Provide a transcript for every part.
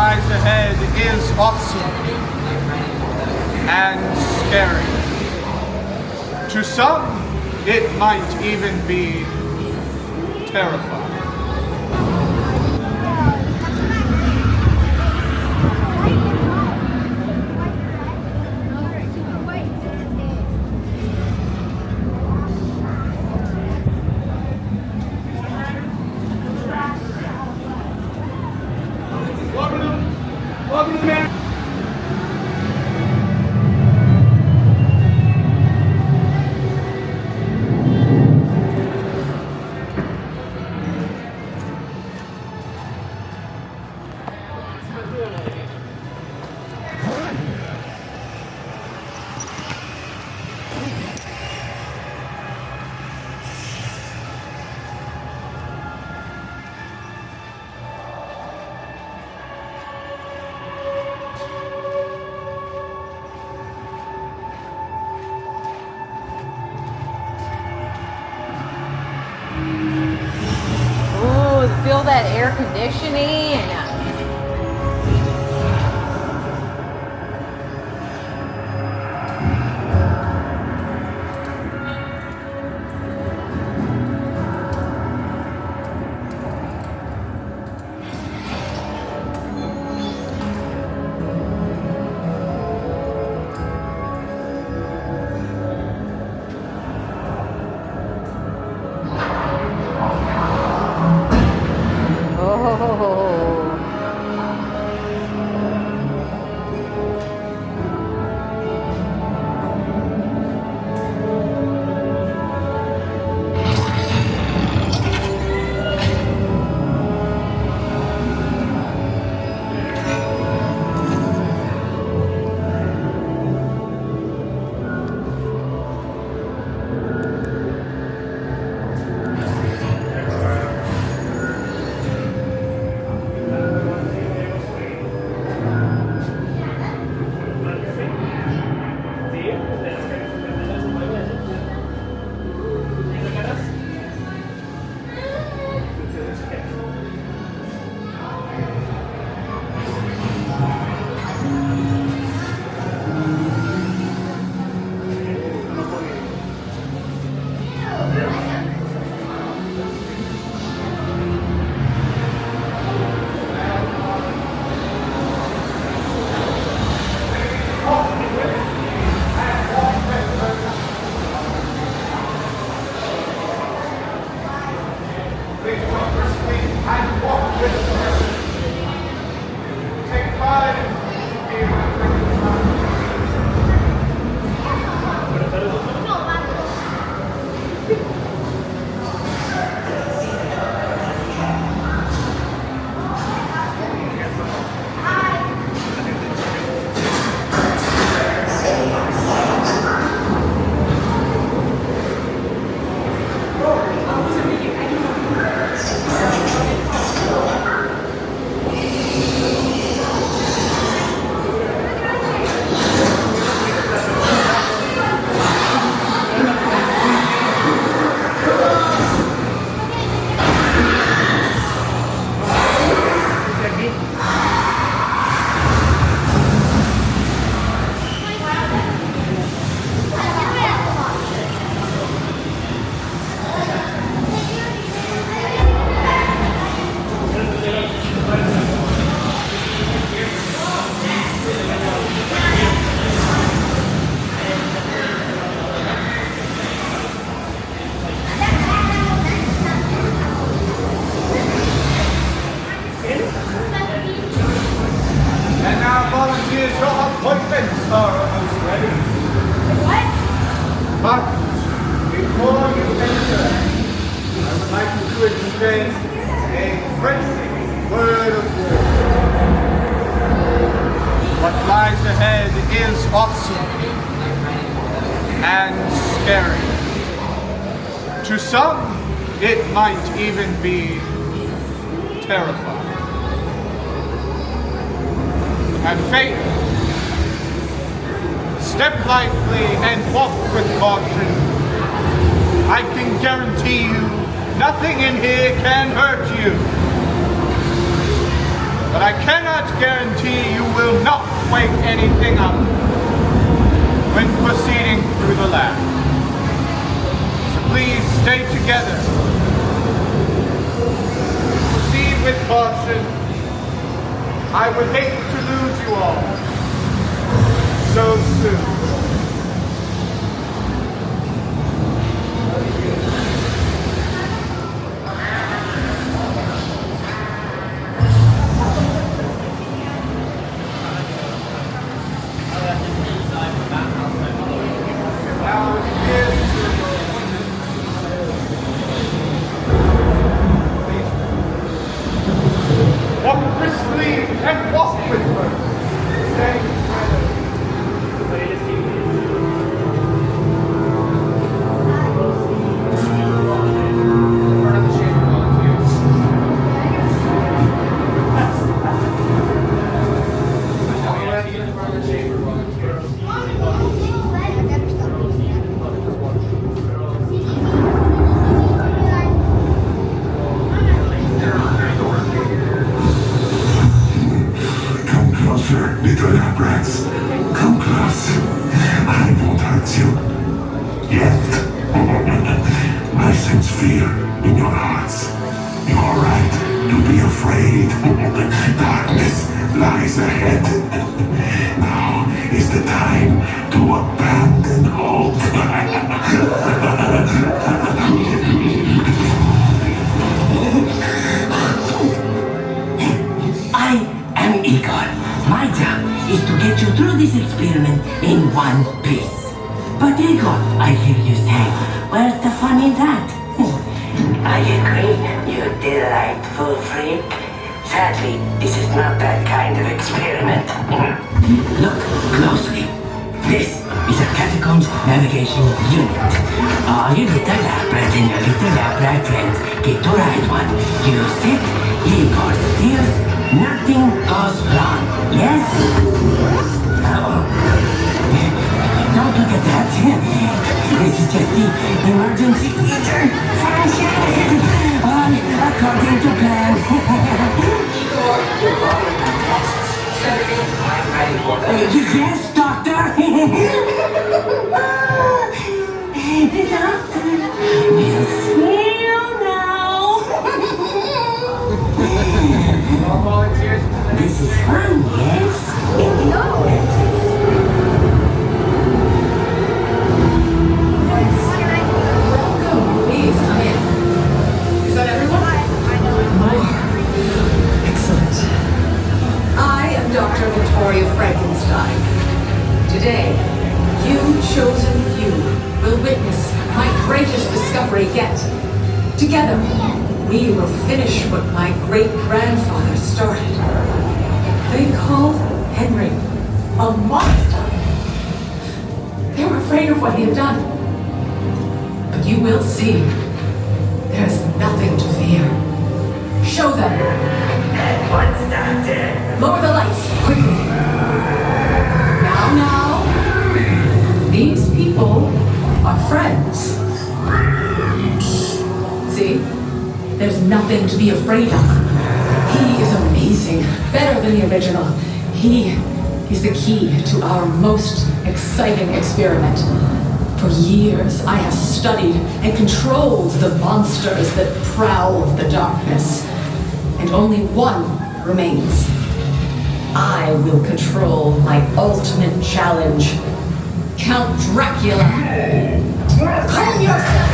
lies ahead is awesome and scary. To some, it might even be terrifying. Welcome to the man. Feel that air conditioning. appointments are almost ready. What? But before you enter, I would like you to exchange a friendly word of warning. What lies ahead is awesome and scary. To some, it might even be terrifying. Have faith. Step lightly and walk with caution. I can guarantee you, nothing in here can hurt you. but I cannot guarantee you will not wake anything up when proceeding through the lab. So please stay together. Proceed with caution. I would hate to lose you all so soon. Walk briskly and walk with her. Stay together. Little lab rats, come close. I won't hurt you. Yet. I sense fear in your hearts. You're right to be afraid. Darkness lies ahead. Now is the time to abandon hope. I am Igor. My job is to get you through this experiment in one piece. But Igor, I hear you say, where's the fun in that? I agree, you delightful freak. Sadly, this is not that kind of experiment. Look closely. This is a catacombs navigation unit. All you little lab rats and your little lab rat friends get to ride one. You sit, Igor steers, nothing goes wrong. Yes? Don't look at that. This is just the emergency function. All according to plan. Yes, doctor. The doctor will see you now. This is fun, yes? Please come in. Is that everyone? Excellent. I am Dr. Victoria Frankenstein. Today, you chosen few will witness my greatest discovery yet. Together, we will finish what my great-grandfather started. They called Henry a monster. They were afraid of what he had done. But you will see, there's nothing to fear. Show them. What's that? Lower the lights, quickly. Now. These people are friends. See? There's nothing to be afraid of. He is amazing, better than the original. He is the key to our most exciting experiment. For years, I have studied and controlled the monsters that prowl the darkness. And only one remains. I will control my ultimate challenge. Count Dracula. Calm yourself!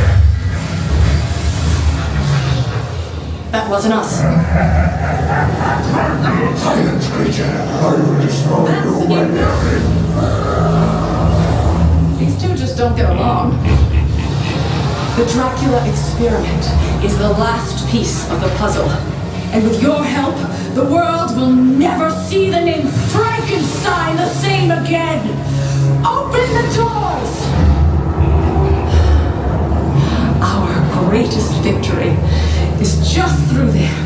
That wasn't us. Silence, creature. I will destroy you when These two just don't get along. The Dracula experiment is the last piece of the puzzle. And with your help, the world will never see the name Frankenstein the same again. Open the doors! Our greatest victory is just through there.